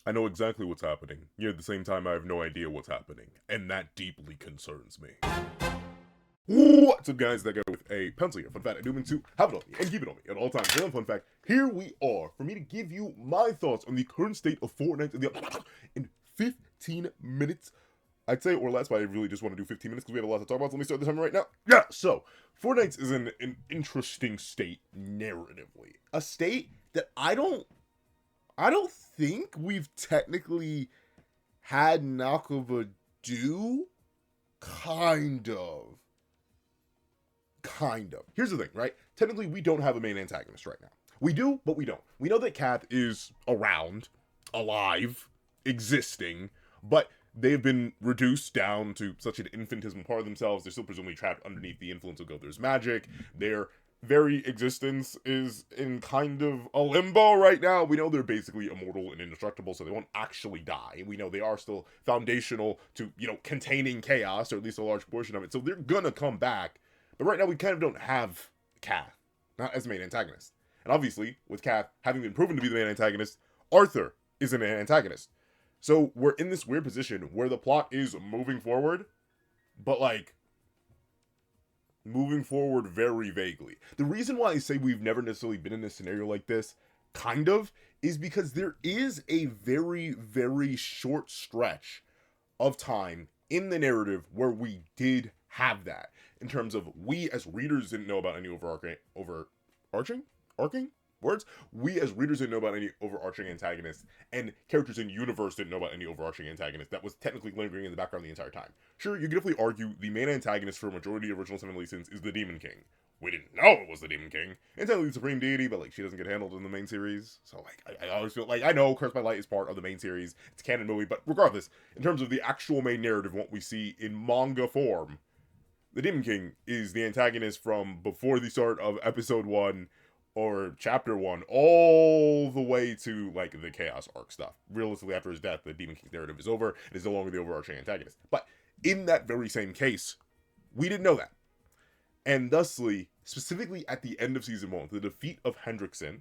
I know exactly what's happening, yet at the same time I have no idea what's happening, and that deeply concerns me. What's up, guys? That guy with a pencil here. Fun fact, I do mean to have it on me and keep it on me at all times. And fun fact, here we are for me to give you my thoughts on the current state of Fortnite in 15 minutes. I'd say or less, but I really just want to do 15 minutes because we have a lot to talk about. So let me start the timer right now. Yeah, so Fortnite is in an interesting state narratively. A state that I don't think we've technically had Nakaba do. Kind of. Here's the thing, right? Technically, we don't have a main antagonist right now. We do, but we don't. We know that Kath is around, alive, existing, but they've been reduced down to such an infinitesimal part of themselves. They're still presumably trapped underneath the influence of Gother's magic. Their very existence is in kind of a limbo right now. We know they're basically immortal and indestructible, so they won't actually die. We know they are still foundational to, containing chaos, or at least a large portion of it. So they're gonna come back. But right now we kind of don't have Kath, not as the main antagonist. And obviously, with Kath having been proven to be the main antagonist, Arthur is an antagonist. So we're in this weird position where the plot is moving forward, but moving forward very vaguely. The reason why I say we've never necessarily been in a scenario like this, is because there is a very, very short stretch of time in the narrative where we did have that. In terms of, we as readers didn't know about any we as readers didn't know about any overarching antagonists, and characters in universe didn't know about any overarching antagonist that was technically lingering in the background the entire time. Sure, you could definitely argue the main antagonist for a majority of original sevendeadlysins is the Demon King. We didn't know it was the Demon King. And technically the Supreme Deity, but she doesn't get handled in the main series. So I always feel I know Cursed by Light is part of the main series. It's a canon movie, but regardless, in terms of the actual main narrative, what we see in manga form, the Demon King is the antagonist from before the start of episode 1 or chapter 1 all the way to the Chaos arc stuff. Realistically, after his death, the Demon King narrative is over and is no longer the overarching antagonist. But in that very same case, we didn't know that. And thusly, specifically at the end of season 1, the defeat of Hendrickson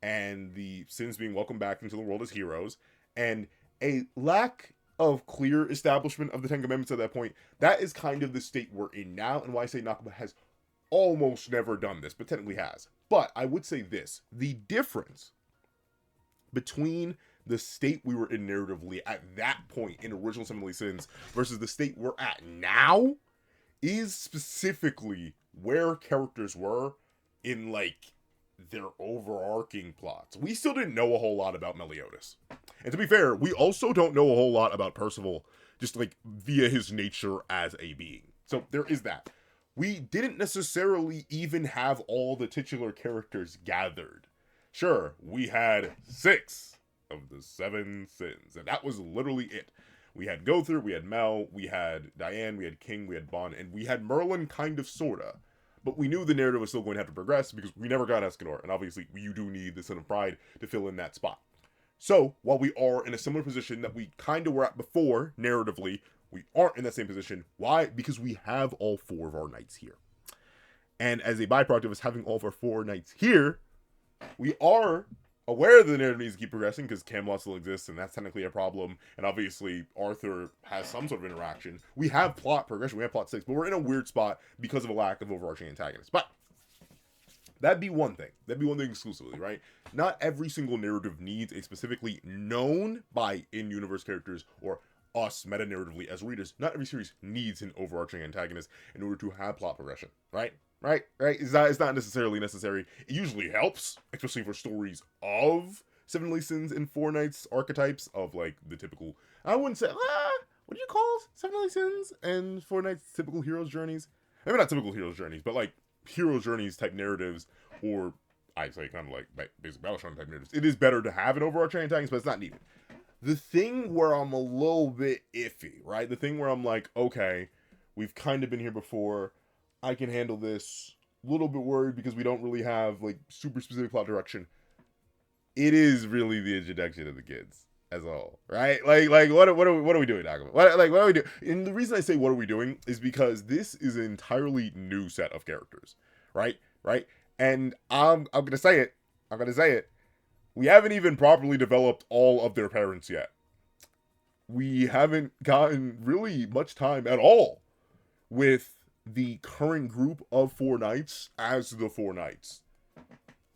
and the Sins being welcomed back into the world as heroes, and a lack of clear establishment of the Ten Commandments at that point, that is kind of the state we're in now, and why I say Nakaba has almost never done this, but technically has. But I would say this, the difference between the state we were in narratively at that point in original Seven Deadly Sins versus the state we're at now is specifically where characters were in their overarching plots. We still didn't know a whole lot about Meliodas. And to be fair, we also don't know a whole lot about Percival, just via his nature as a being. So there is that. We didn't necessarily even have all the titular characters gathered. Sure, we had 6 of the 7 sins, and that was literally it. We had Gother, we had Mel, we had Diane, we had King, we had Bond, and we had Merlin kind of sorta. But we knew the narrative was still going to have to progress because we never got Escanor, and obviously you do need the Son of Pride to fill in that spot. So, while we are in a similar position that we kind of were at before, narratively, we aren't in that same position. Why? Because we have all 4 of our knights here. And as a byproduct of us having all of our 4 knights here, we are aware that the narrative needs to keep progressing because Camelot still exists, and that's technically a problem. And obviously, Arthur has some sort of interaction. We have plot progression, we have plot stakes, but we're in a weird spot because of a lack of overarching antagonists. But that'd be one thing. That'd be one thing exclusively, right? Not every single narrative needs a specifically known by in-universe characters or us meta-narratively as readers. Not every series needs an overarching antagonist in order to have plot progression, right? Right? It's not necessarily necessary. It usually helps, especially for stories of Seven Deadly Sins and Four Knights archetypes of the typical, I wouldn't say, what do you call Seven Deadly Sins and Four Knights typical heroes' journeys? Maybe not typical heroes' journeys, but heroes' journeys type narratives, or I'd say kind of basic Battleship type narratives. It is better to have an overarching antagonist, but it's not needed. The thing where I'm a little bit iffy, right? The thing where I'm okay, we've kind of been here before, I can handle this, a little bit worried because we don't really have super specific plot direction. It is really the introduction of the kids as a whole, right? What are we doing, Nakaba? What are we doing? And the reason I say what are we doing is because this is an entirely new set of characters, right? And I'm gonna say it. We haven't even properly developed all of their parents yet. We haven't gotten really much time at all with the current group of four knights as the four knights.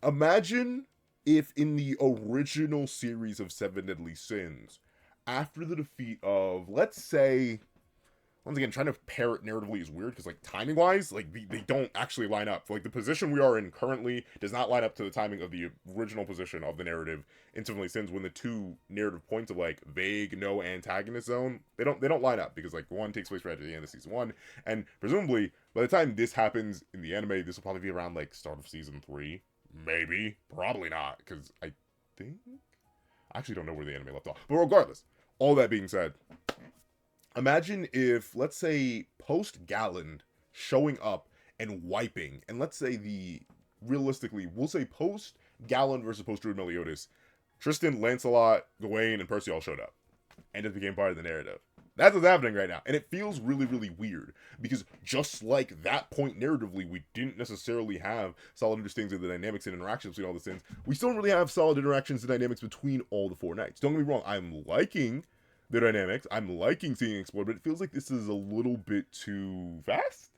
Imagine if in the original series of Seven Deadly Sins, after the defeat of, let's say, once again, trying to pair it narratively is weird because, like, timing wise, like, they don't actually line up. Like, the position we are in currently does not line up to the timing of the original position of the narrative in Seven Deadly Sins, when the two narrative points of, like, vague, no antagonist zone, they don't line up because, like, one takes place right at the end of season 1, and presumably by the time this happens in the anime, this will probably be around, like, start of season 3. Maybe. Probably not, because I think... I actually don't know where the anime left off. But regardless, all that being said, imagine if, let's say, post-Galland showing up and wiping, and let's say realistically, we'll say post-Galland versus post-Druid Meliodas, Tristan, Lancelot, Gawain, and Percy all showed up, and it became part of the narrative. That's what's happening right now, and it feels really, really weird, because just like that point narratively, we didn't necessarily have solid understandings of the dynamics and interactions between all the sins. We still don't really have solid interactions and dynamics between all the four knights. Don't get me wrong, I'm liking the dynamics, I'm liking seeing it explored, but it feels like this is a little bit too fast,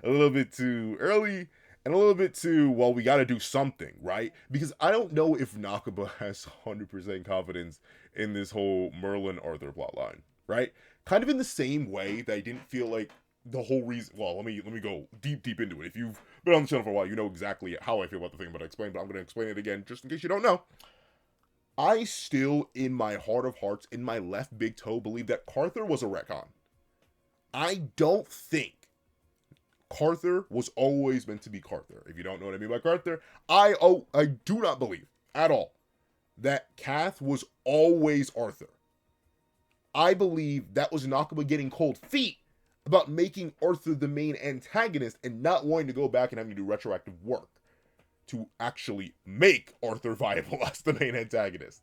a little bit too early, and a little bit too, well, we gotta do something, right? Because I don't know if Nakaba has 100% confidence in this whole Merlin Arthur plotline, right? Kind of in the same way that I didn't feel like the whole reason, well, let me go deep into it. If you've been on the channel for a while, you know exactly how I feel about the thing I'm going to explain, but I'm going to explain it again just in case you don't know. I still, in my heart of hearts, in my left big toe, believe that Carther was a retcon. I don't think Carther was always meant to be Carther. If you don't know what I mean by Carther, I do not believe at all that Cath was always Arthur. I believe that was Nakaba getting cold feet about making Arthur the main antagonist and not wanting to go back and having to do retroactive work to actually make Arthur viable as the main antagonist.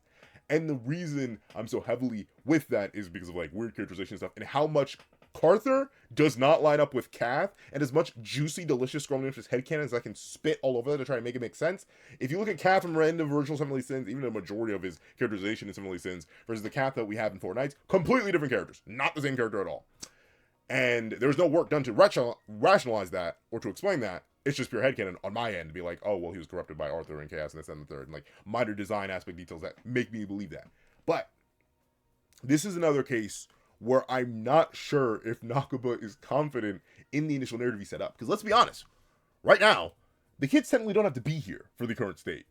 And the reason I'm so heavily with that is because of, like, weird characterization stuff and how much Carther does not line up with Cath, and as much juicy, delicious, scrolling interest headcanon as I can spit all over that to try to make it make sense. If you look at Cath from the original Seven Deadly Sins, even the majority of his characterization in Seven Deadly Sins versus the Cath that we have in Four Knights, completely different characters. Not the same character at all. And there's no work done to rationalize that or to explain that. It's just pure headcanon on my end to be like, oh, well, he was corrupted by Arthur and Chaos and this and the third, and like minor design aspect details that make me believe that. But this is another case where I'm not sure if Nakaba is confident in the initial narrative he set up. Because let's be honest, right now, the kids technically don't have to be here for the current state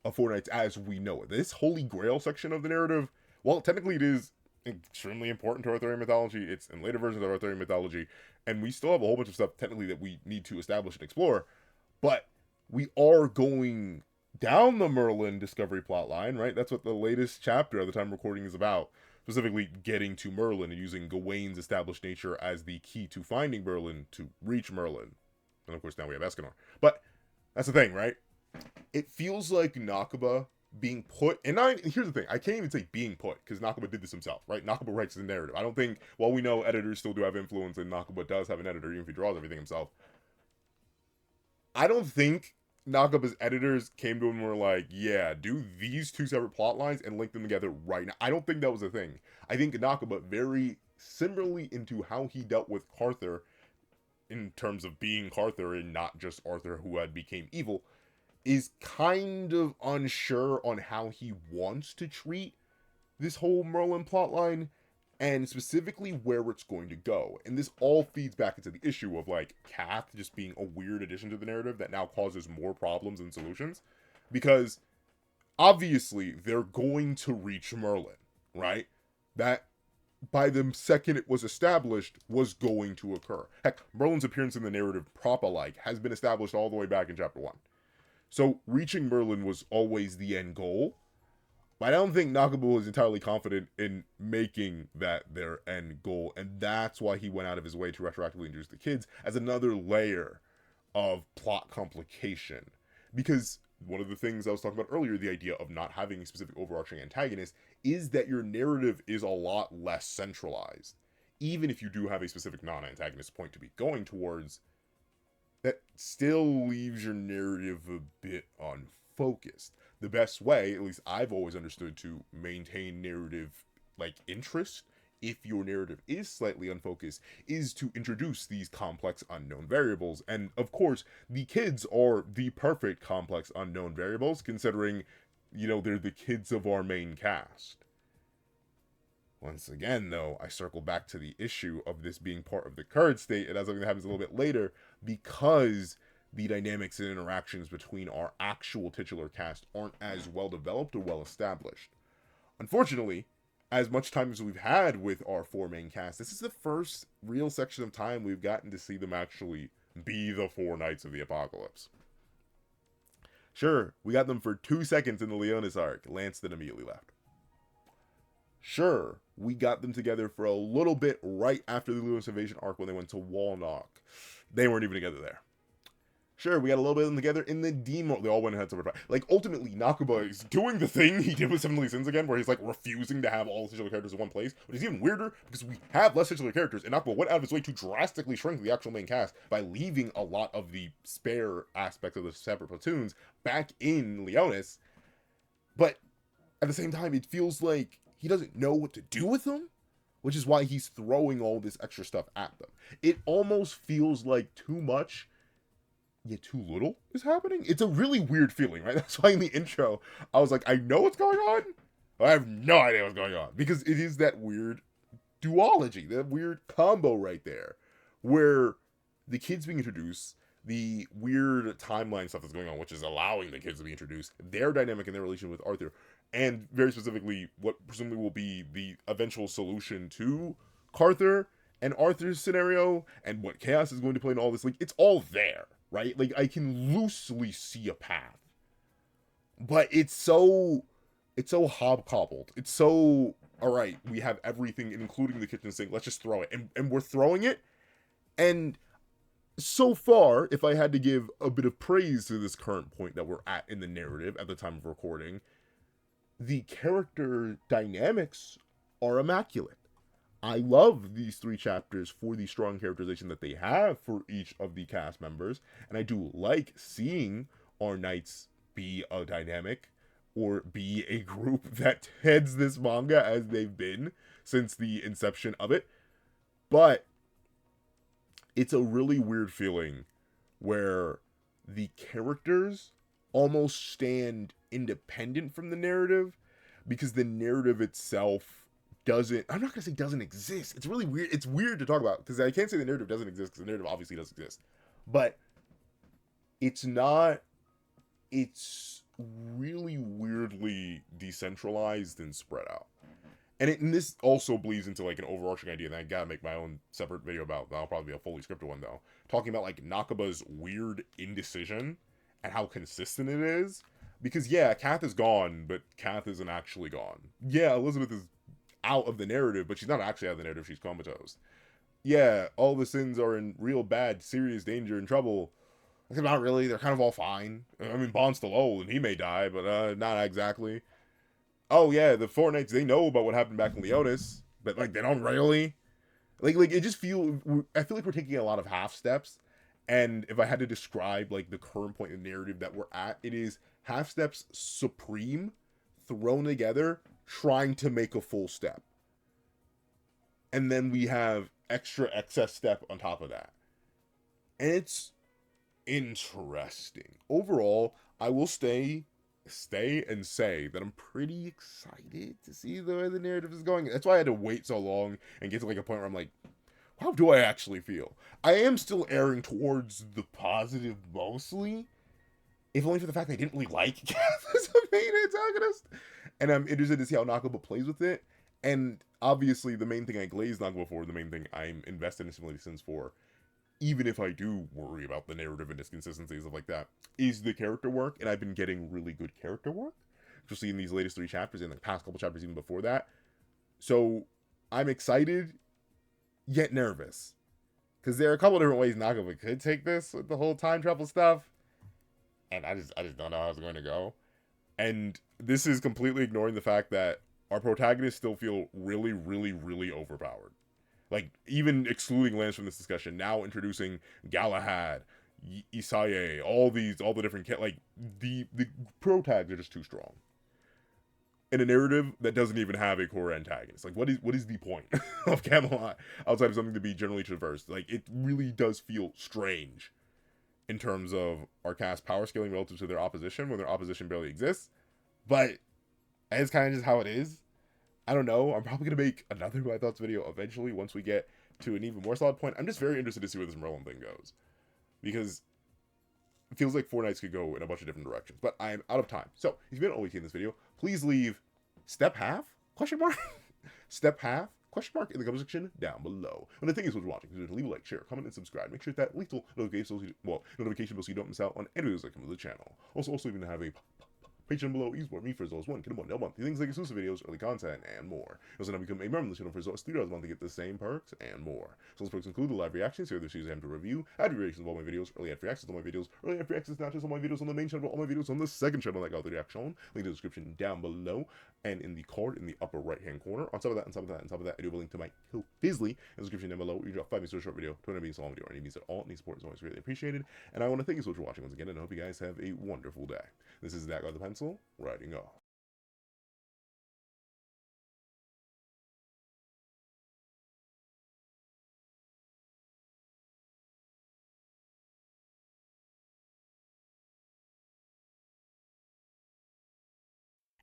of Four Knights as we know it. This Holy Grail section of the narrative, well, technically it is extremely important to Arthurian mythology. It's in later versions of Arthurian mythology, and we still have a whole bunch of stuff technically that we need to establish and explore. But we are going down the Merlin discovery plotline, right? That's what the latest chapter of the time recording is about. Specifically getting to Merlin and using Gawain's established nature as the key to finding Merlin to reach Merlin. And of course now we have Escanor. But that's the thing, right? It feels like Nakaba being put, and here's the thing, I can't even say being put, because Nakaba did this himself, right? Nakaba writes the narrative. I don't think, while we know editors still do have influence, and Nakaba does have an editor, even if he draws everything himself, I don't think Nakaba's editors came to him and were like, yeah, do these two separate plot lines and link them together right now. I don't think that was a thing. I think Nakaba, very similarly into how he dealt with Carther, in terms of being Carther and not just Arthur who had became evil, is kind of unsure on how he wants to treat this whole Merlin plotline, and specifically where it's going to go. And this all feeds back into the issue of, like, Cath just being a weird addition to the narrative that now causes more problems than solutions. Because, obviously, they're going to reach Merlin, right? That, by the second it was established, was going to occur. Heck, Merlin's appearance in the narrative proper-like has been established all the way back in Chapter 1. So, reaching Merlin was always the end goal. But I don't think Nakaba was entirely confident in making that their end goal, and that's why he went out of his way to retroactively introduce the kids as another layer of plot complication. Because one of the things I was talking about earlier, the idea of not having a specific overarching antagonist, is that your narrative is a lot less centralized. Even if you do have a specific non-antagonist point to be going towards, that still leaves your narrative a bit unfocused. the best way, at least I've always understood, to maintain narrative like interest, if your narrative is slightly unfocused, is to introduce these complex unknown variables. And of course, the kids are the perfect complex unknown variables, considering, they're the kids of our main cast. Once again, though, I circle back to the issue of this being part of the current state, and that's something that happens a little bit later, because the dynamics and interactions between our actual titular cast aren't as well developed or well established. Unfortunately, as much time as we've had with our four main cast, this is the first real section of time we've gotten to see them actually be the four Knights of the Apocalypse. Sure, we got them for 2 seconds in the Leonis arc. Lance then immediately left. Sure, we got them together for a little bit right after the Leonis invasion arc when they went to Walnock. They weren't even together there. Sure, we got a little bit of them together in the demo. They all went and had separate. Like, ultimately, Nakuba is doing the thing he did with Seven Deadly Sins again, where he's, like, refusing to have all the titular characters in one place, which is even weirder, because we have less titular characters, and Nakuba went out of his way to drastically shrink the actual main cast by leaving a lot of the spare aspects of the separate platoons back in Leonis. But, at the same time, it feels like he doesn't know what to do with them, which is why he's throwing all this extra stuff at them. It almost feels like too much, yet too little is happening. It's a really weird feeling, right? That's why in the intro, I was like, I know what's going on, I have no idea what's going on. Because it is that weird duology, that weird combo right there, where the kids being introduced, the weird timeline stuff that's going on, which is allowing the kids to be introduced, their dynamic and their relation with Arthur, and very specifically what presumably will be the eventual solution to Carther and Arthur's scenario, and what Chaos is going to play in all this. Like, it's all there, right? Like, I can loosely see a path, but it's so hobcobbled. It's so, all right, we have everything, including the kitchen sink, let's just throw it, and we're throwing it. And so far, if I had to give a bit of praise to this current point that we're at in the narrative at the time of recording, the character dynamics are immaculate. I love these 3 chapters for the strong characterization that they have for each of the cast members, and I do like seeing our knights be a dynamic, or be a group that heads this manga as they've been since the inception of it. But it's a really weird feeling where the characters almost stand independent from the narrative, because the narrative itself doesn't, I'm not going to say doesn't exist. It's really weird. It's weird to talk about, because I can't say the narrative doesn't exist, because the narrative obviously does exist. But it's not, it's really weirdly decentralized and spread out. And this also bleeds into, like, an overarching idea that I gotta make my own separate video about. That'll probably be a fully scripted one, though. Talking about, like, Nakuba's weird indecision and how consistent it is. Because, yeah, Kath is gone, but Kath isn't actually gone. Yeah, Elizabeth is out of the narrative, but she's not actually out of the narrative. She's comatose. Yeah, all the Sins are in real bad, serious danger and trouble. Not really. They're kind of all fine. I mean, Bond's still old, and he may die, but not exactly. Oh, yeah, the Four Knights, they know about what happened back in Leonis, but, like, they don't really. Like, it just I feel like we're taking a lot of half steps, and if I had to describe, like, the current point in the narrative that we're at, it is half steps supreme, thrown together, trying to make a full step. And then we have extra excess step on top of that. And it's interesting. Overall, I will stay and say that I'm pretty excited to see the way the narrative is going. That's why I had to wait so long and get to, like, a point where I'm like, how do I actually feel? I am still erring towards the positive mostly, if only for the fact that I didn't really like Kath as a main antagonist. And I'm interested to see how Nakuba plays with it. And obviously, the main thing I glazed Nakuba for, the main thing I'm invested in Seven Deadly Sins for, even if I do worry about the narrative and inconsistencies, stuff like that, is the character work. And I've been getting really good character work, especially in these latest 3 chapters, and the past couple chapters even before that. So I'm excited, yet nervous, because there are a couple different ways Nakuba could take this with the whole time travel stuff, and I just don't know how it's going to go. And this is completely ignoring the fact that our protagonists still feel really, really, really overpowered. Like, even excluding Lance from this discussion, now introducing Galahad, Isaye, all the different like the pro tags are just too strong. In a narrative that doesn't even have a core antagonist. Like, what is the point of Camelot outside of something to be generally traversed? Like, it really does feel strange in terms of our cast power scaling relative to their opposition when their opposition barely exists. But it's kind of just how it is. I don't know. I'm probably going to make another My Thoughts video eventually once we get to an even more solid point. I'm just very interested to see where this Merlin thing goes. Because it feels like Four Knights could go in a bunch of different directions. But I'm out of time. So, if you've been all week in this video, please leave step half? Question mark? Step half? Question mark in the comment section down below. And the thing is, what you're watching, so leave a like, share, comment, and subscribe. Make sure that little notification bell so you don't miss out on any videos that come to the channel. Also, even have a Patron below, support me for as low as $1 a month. Things like exclusive videos, early content, and more. You also now become a member of the channel for as low as $3 a month to get the same perks and more. So those perks include the live reactions, here are the series I have to review, ad reactions of all my videos, early ad free access to all my videos, early ad free access not just on my videos on the main channel, but all my videos on the second channel that got the reaction. Link in the description down below, and in the card in the upper right hand corner. On top of that, I do have a link to my Kill Fizzly in the description down below. You drop 5 minutes to a short video, 20 minutes to a long video, or any means at all. Any support is always really appreciated. And I want to thank you so much for watching once again, and I hope you guys have a wonderful day. This is That Guy with the Pencil, writing off.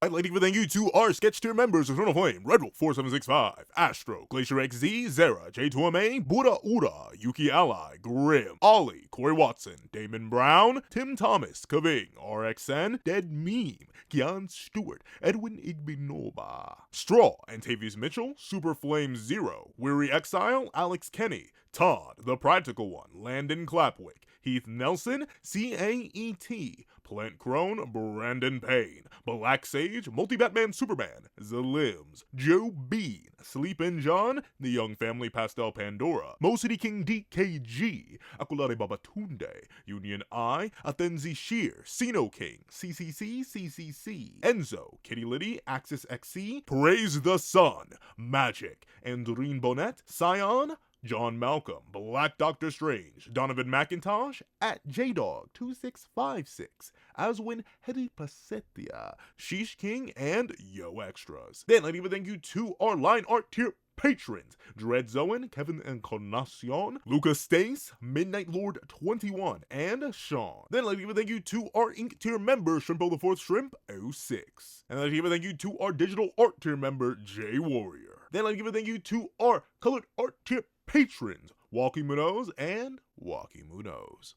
I'd like to give a thank you to our sketch tier members: Eternal Flame, Redwolf 4765, Astro, Glacier XZ, Zera, J2MA, Buddha Ura, Yuki Ally, Grim, Ollie, Corey Watson, Damon Brown, Tim Thomas, Kaving, RXN, Dead Meme, Kian Stewart, Edwin Igbinoba, Straw, Antavius Mitchell, Super Flame Zero, Weary Exile, Alex Kenny, Todd, The Practical One, Landon Clapwick, Heath Nelson, CAET, Plant Crone, Brandon Payne, Black Sage, Multi-Batman Superman, Zalims, Joe Bean, Sleepin' John, The Young Family Pastel Pandora, Mo City King DKG, Akulare Babatunde, Union I, Athenzi Shear, Sino King, CCC, Enzo, Kitty Liddy, Axis XC, Praise the Sun, Magic, Andreen Bonnet, Scion, John Malcolm, Black Doctor Strange, Donovan McIntosh, at JDog2656, Aswin Hedi Pasetia, Sheesh King, and Yo Extras. Then I'd like to give a thank you to our line art tier patrons: Dread Zoen, Kevin Encarnacion, Lucas Stace, Midnight Lord 21, and Sean. Then I'd like to give a thank you to our ink tier member, Shrimpo the Fourth Shrimp 06. And I'd like to give a thank you to our digital art tier member, J Warrior. Then I'd like to give a thank you to our colored art tier patrons, Walkie Munoz and Walkie Munoz.